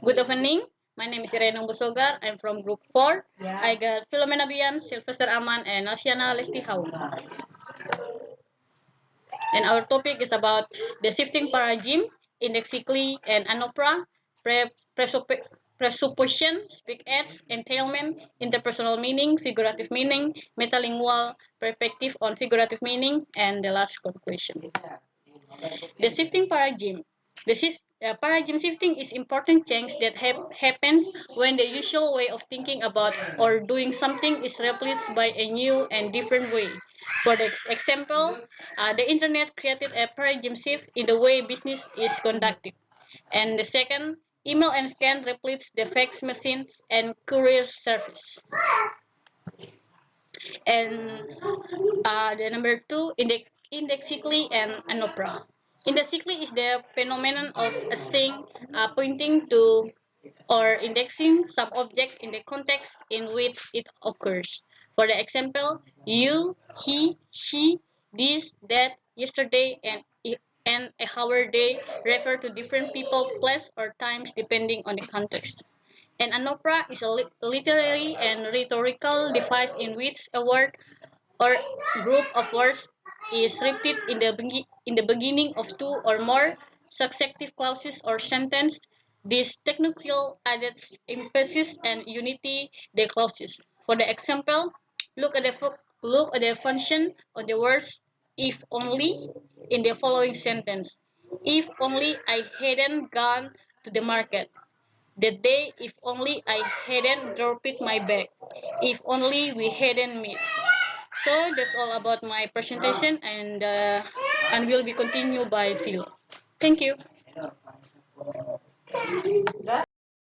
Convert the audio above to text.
Good evening. My name is Irene Busogar. I'm from Group 4. I got Philomena Bian, Sylvester Aman, and Nasyana Lesti Haun. And our topic is about the shifting paradigm, indexically and anopra, presupposition, speak aids, entailment, interpersonal meaning, figurative meaning, metalingual perspective on figurative meaning, and the last conclusion. The shifting paradigm. Paradigm shifting is important change that happens when the usual way of thinking about or doing something is replaced by a new and different way. For the example, the internet created a paradigm shift in the way business is conducted. And the second, email and scan replaced the fax machine and courier service. And the number two, indexically and anopra. Indexically is the phenomenon of a thing pointing to or indexing some object in the context in which it occurs. For the example, you, he, she, this, that, yesterday, and a hour day refer to different people, place, or times depending on the context. An opera is a literary and rhetorical device in which a word or group of words is repeated in the beginning of two or more successive clauses or sentences. This technical adds emphasis and unity the clauses. For the example, look at the function of the words if only in the following sentence. If only I hadn't gone to the market. The day if only I hadn't dropped my bag. If only we hadn't met. So that's all about my presentation and will be continued by Phil. Thank you.